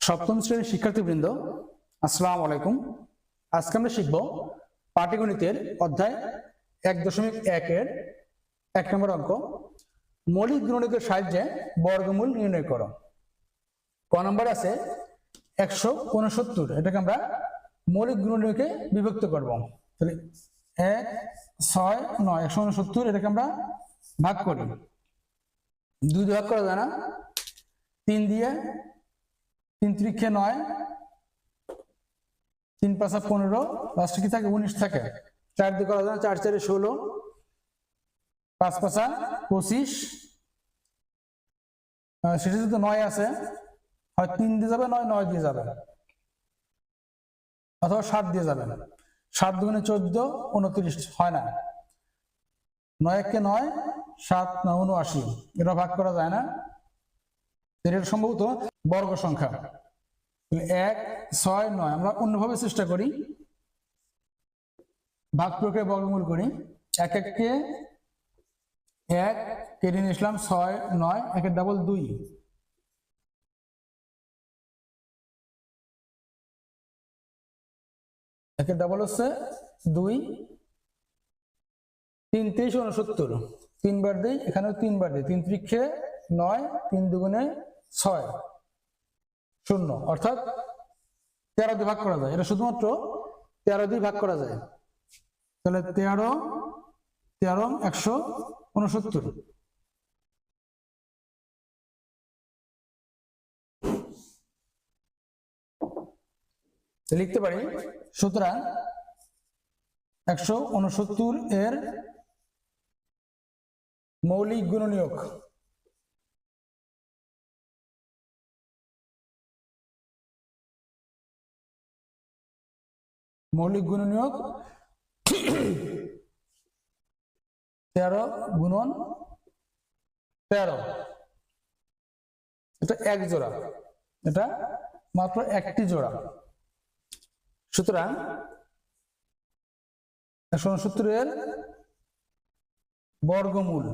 সপ্তম শ্রেণীর শিক্ষার্থীবৃন্দ, আসসালামু আলাইকুম। আজকে আমরা শিখব পাটিগণিতের অধ্যায় 1.1 এর 1 নম্বর অঙ্ক, মৌলিক গুণনীয়কের সাহায্যে বর্গমূল নির্ণয় করো। ক নম্বর আছে 169, এটাকে আমরা মৌলিক গুণনীয়কে বিভক্ত করব। তাহলে 1, 6, 9, 169 এটাকে আমরা ভাগ করি। 2 দিয়ে ভাগ করা যায় না, 3 দিয়ে, 3 × 9, 3 × 5 = 15, লাস্টে কি থাকে 19 থাকে। 4 দিয়ে করা যায় না, 4 × 4 = 16, 5 × 5 = 25, সেটা যদি 9 আছে হয় 3 দিয়ে যাবে, 9 দিয়ে যাবে, অথবা 7 দিয়ে যাবে। 7 × 2 = 14, 29 হয় না। 9 × 1 = 9, 7 × 9 = 79, এটা ভাগ করা যায় না। এটা সম্ভবত বর্গ সংখ্যা। 1, 6, 9 আমরা অন্যভাবে চেষ্টা করি, ভাগ প্রক্রিয়া বর্গমূল করি। 1 1 কে 1 কেটে নিয়ে আসলাম, 6, 9, 1 এর ডাবল 2, 1 এর ডাবল হচ্ছে 2, 3 × 23 = 69, 3 বার দিই, এখানেও 3 বার দিই, 3 × 3 = 9, 3 × 2 = 6, 0, অর্থাৎ 13 দিয়ে ভাগ করা যায়। এটা শুধুমাত্র 13 দিয়ে ভাগ করা যায়। তাহলে 13, 169 লিখতে পারি। সুতরাং 169 এর মৌলিক গুণনীয়ক মৌলিক গুণনীয়ক 13 × 13, এটা এক জোড়া, এটা মাত্র একটি জোড়া। সুতরাং 169 এর বর্গমূল,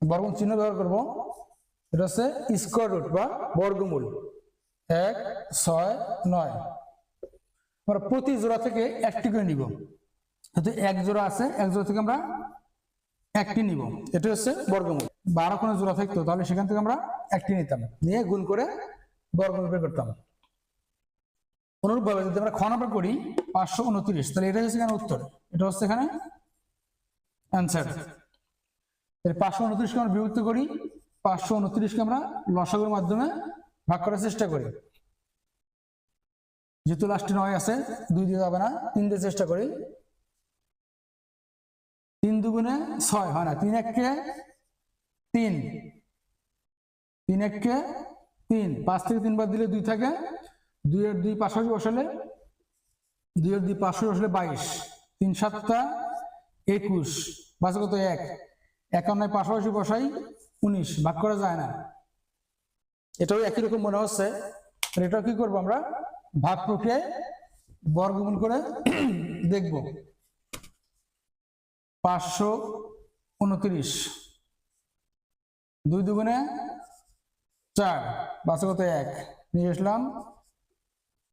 বর্গমূল চিহ্ন ব্যবহার করব, এটা হচ্ছে স্কয়ার রুট বা বর্গমূল। 1, 6, 9 আমরা প্রতি জোড়া থেকে একটি করে নিব। যেহেতু এক জোড়া আছে, এক জোড়া থেকে আমরা একটি নিব, এটা হচ্ছে বর্গমূল। 12 কোনো জোড়া থাকতো তাহলে সেখান থেকে আমরা একটি নিতাম, নিয়ে গুণ করে বর্গমূল বের করতাম। অনুরূপভাবে যদি আমরা খ নম্বর করি 529, তাহলে এটা হচ্ছে এখানে উত্তর, এটা হচ্ছে এখানে অ্যান্সার। 529 কে আমরা বিভক্ত করি, 529 কে আমরা লসাগুর মাধ্যমে ভাগ করার চেষ্টা করি। যেহেতু লাস্টে 9 আছে, 2 দিয়ে যাবে না, 3 দিয়ে চেষ্টা করি। 3 × 2 = 6 হয় না, 3 × 1 = 3, 3 × 1 = 3, 5 থেকে 3 বার দিলে 2 থাকে, 2 এর 2 পাশাপাশি বসালে 2 এর 2 পাশাপাশি বসালে 22, 3 × 7 = 21, বাঁচে কত 1, 51 পাশাপাশি বসাই 19, ভাগ করা যায় না। এটাও একই রকম মনে হচ্ছে, এটাও কি করবো আমরা ভাগ প্রক্রিয়ায় বর্গমূল করে দেখব। 529, 2 × 2 = 4, বাঁচে কত 1, নিয়ে আসলাম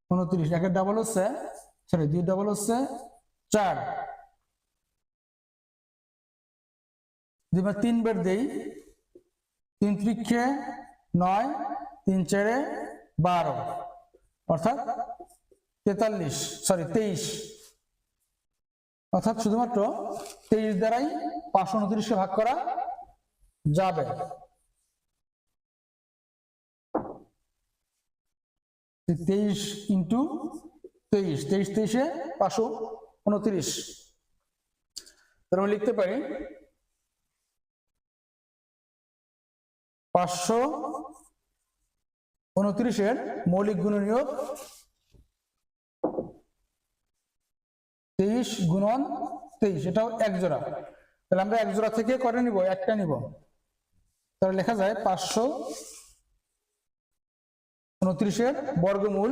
29, 1 এর ডাবল হচ্ছে, সরি 2 ডাবল হচ্ছে 4, যদি আমরা 3 বার দেই, 3 × 3 = 9, 3 × 4 = 12, অর্থাৎ 23, অর্থাৎ শুধুমাত্র 23 দ্বারাই 529 কে ভাগ করা যাবে। তেইশ ইন্টু 23, 23 23 529, তার মানে লিখতে পারি 529 এর মৌলিক গুণনীয়ক 23 × 23, এটাও এক জোড়া। তাহলে আমরা এক জোড়া থেকে কটা নিব, একটা নিব। তাহলে লেখা যায় 529 এর বর্গমূল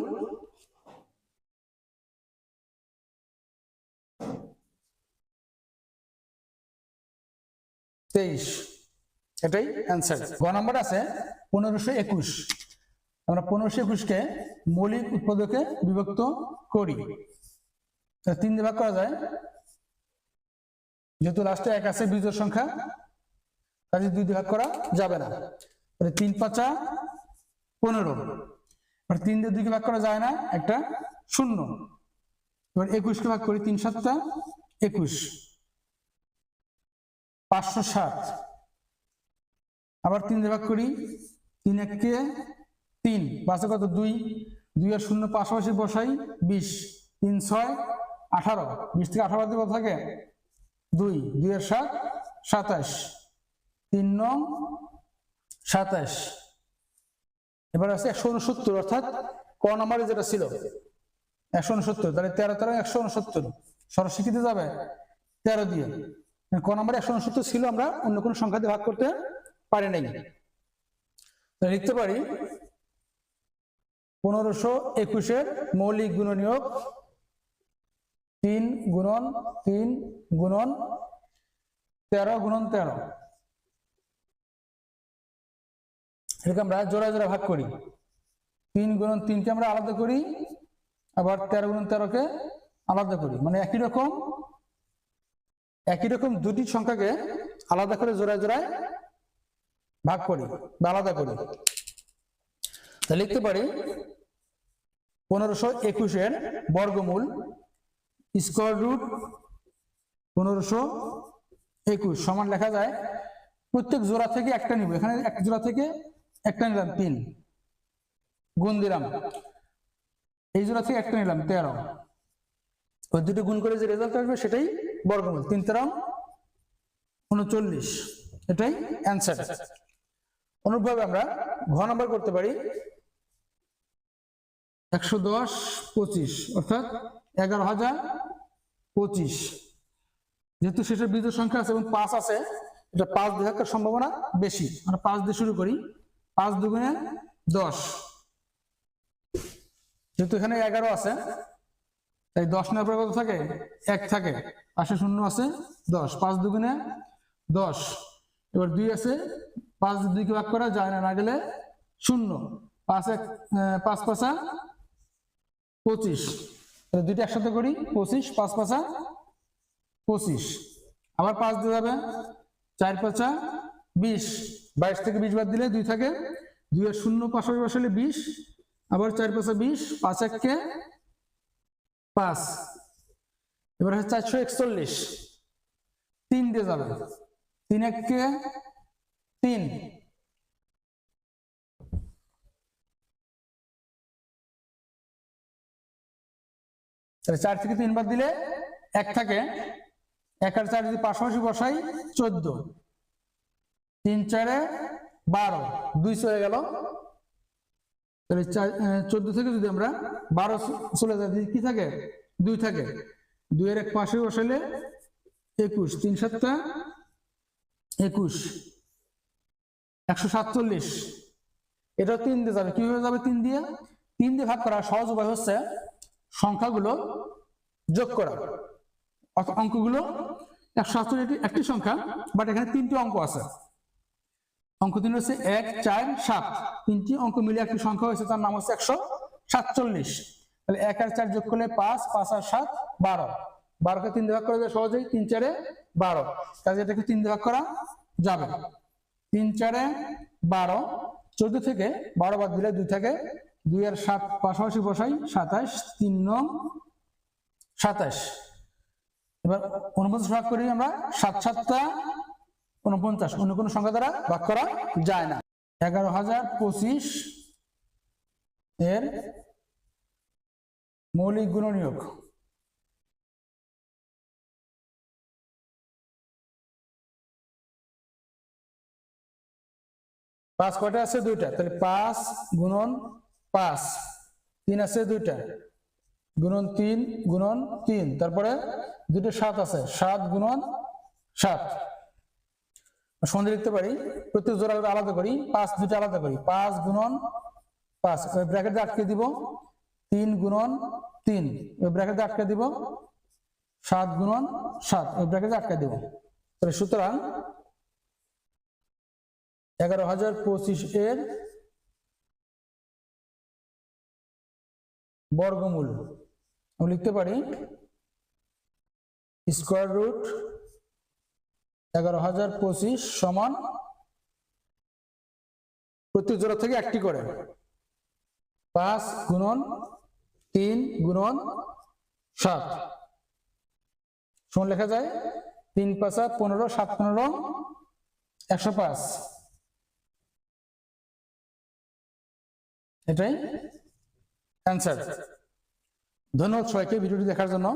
23। এটাই অ্যান্সার। গ নাম্বার আছে 1521। আমরা 1521কে মৌলিক উৎপাদকে বিভক্ত করি। 3 দিয়ে ভাগ করা যায়, যেহেতু লাস্টে 1 আছে বিজোড় সংখ্যা, কাজে 2 দিয়ে ভাগ করা যাবে না। 3 5 15, 3 দিয়ে 2 কে ভাগ করা যায় না, একটা শূন্য। এবার 21 কে ভাগ করি, 3 7 21, 560। আবার 3 দিয়ে ভাগ করি, 3 1 কে 3, 5 কত 2, 2 আর 0 পাশাপাশি বসাই 20, 3 6 18, 20 থেকে 18 দিয়ে কত থাকে 2, 2 আর 7 27, 3 9 27। এবার আছে 169, অর্থাৎ ক নম্বরে যেটা ছিল 169, তাহলে 13 13 169 সরস্বতীতে যাবে 13 দিয়ে। ক নম্বরে 169 ছিল, আমরা অন্য কোনো সংখ্যা দিয়ে ভাগ করতে পারি নাই। লিখতে পারি 1521 মৌলিক গুণনীয়ক 3 গুণন 3 গুণন 13 গুণন 13। এটাকে আমরা জোড়া জোড়া ভাগ করি। 3 গুণন 3 কে আমরা আলাদা করি, আবার 13 গুণন 13 কে আলাদা করি, মানে একই রকম দুটি সংখ্যাকে আলাদা করে জোড়ায় জোড়ায় ভাগ করি বা আলাদা করি। তাহলে লিখতে পারি 1521 বর্গমূল স্কয়ার রুট 1521 সমান লেখা যায়, প্রত্যেক জোড়া থেকে একটা নিব। এখানে এক জোড়া থেকে একটা নিলাম 3, গুণ দিলাম, এই জোড়া থেকে একটা নিলাম 13, ওই দুটো গুণ করে যে রেজাল্ট আসবে সেটাই বর্গমূল। 3 13 39, এটাই অ্যান্সার। অনুরূপভাবে আমরা ঘ নাম্বার করতে পারি 110 25, অর্থাৎ 11025। যেহেতু শেষের বিজোড় সংখ্যা আছে এবং 5 আছে, এটা 5 দিয়ে ভাগ করার সম্ভাবনা বেশি। আমরা 5 দিয়ে শুরু করি, 5 দুগুণে 10, যেহেতু এখানে 11 আছে তাই 10 নেওয়ার পরে কত থাকে 1 থাকে, পাশে শূন্য আছে 10, 5 দুগুণে 10। এবার 2 আছে, 5 দিয়ে 2 কে ভাগ করা যায় না, না গেলে 0, 5 1 5 5 25, দুইটা একসাথে করি 25, 5 5 25, আবার 5 দিয়ে যাবে 4 5 20, 22 থেকে 20 বাদ দিলে 2 থাকে, 2 এর 0 পাশাপাশি বসালে 20, আবার 4 5 20, 5 1 কে 5, এবার হচ্ছে 441, 3 দিয়ে যাবে, 3 1 কে 3, তাহলে 4 থেকে 3 বাদ দিলে 1 থাকে, 1 আর 4 যদি পাশাপাশি বসাই 14, 3 4 12, 2 চলে গেল। তাহলে 14 থেকে যদি আমরা 12 চলে যাই কি থাকে 2 থাকে, 2 এর এক পাশে বসালে 21, 3 7 21, 147, এটাও 3 দিয়ে যাবে। কিভাবে যাবে 3 দিয়ে? 3 দিয়ে ভাগ করার সহজ উপায় হচ্ছে সংখ্যাগুলো যোগ করা। অঙ্কগুলো 147 একটি সংখ্যা, বাট এখানে 3টি অঙ্ক আছে। অঙ্ক 3 হচ্ছে 1 4 7, 3টি অঙ্ক মিলে একটি সংখ্যা হয়েছে, তার নাম হচ্ছে 147। তাহলে 1 আর 4 যোগ করলে 5, 5 আর 7 12, 12 কে 3 দিয়ে ভাগ করা যায় সহজেই, 3 4 12, কাজে এটাকে 3 দিয়ে ভাগ করা যাবে। 3 4 12, 14 থেকে 12 বাদ দিলে 2 থাকে, 2 আর 7 পাশাপাশি বসাই 27, 3 9 27। এবার 49 ভাগ করি আমরা, 7 7 49, অন্য কোনো সংখ্যা দ্বারা ভাগ করা যায় না। 11025 এর মৌলিক গুণনীয়ক। পাঁচ কয়টা আছে? 2টা, তাহলে 5 গুণন 5, 3 আছে 2টা, গুণন 3 গুণন 3, তারপরে 2টা 7 আছে, 7 গুণন 7। সন্ধে লিখতে পারি, প্রত্যেক জোড়া আলাদা করি, 5 2টা আলাদা করি, 5 গুণন 5, ওই ব্র্যাকেটে আটকে দিব, 3 গুণন 3, ওই ব্র্যাকেটে আটকে দিব, 7 গুণন 7, ওই ব্র্যাকেটে আটকে দিব। তাহলে সুতরাং 11,025 এর বর্গমূল আমি লিখতে পারি স্কোয়ার রুট 11,025 সমান প্রত্যেক জোড়া থেকে একটি করে 5 গুণন 3 গুণন 7 সমান লেখা যায় 3 5 15 7 15 105। এটাই অ্যান্সার। ধন্যবাদ সবাইকে ভিডিওটি দেখার জন্য।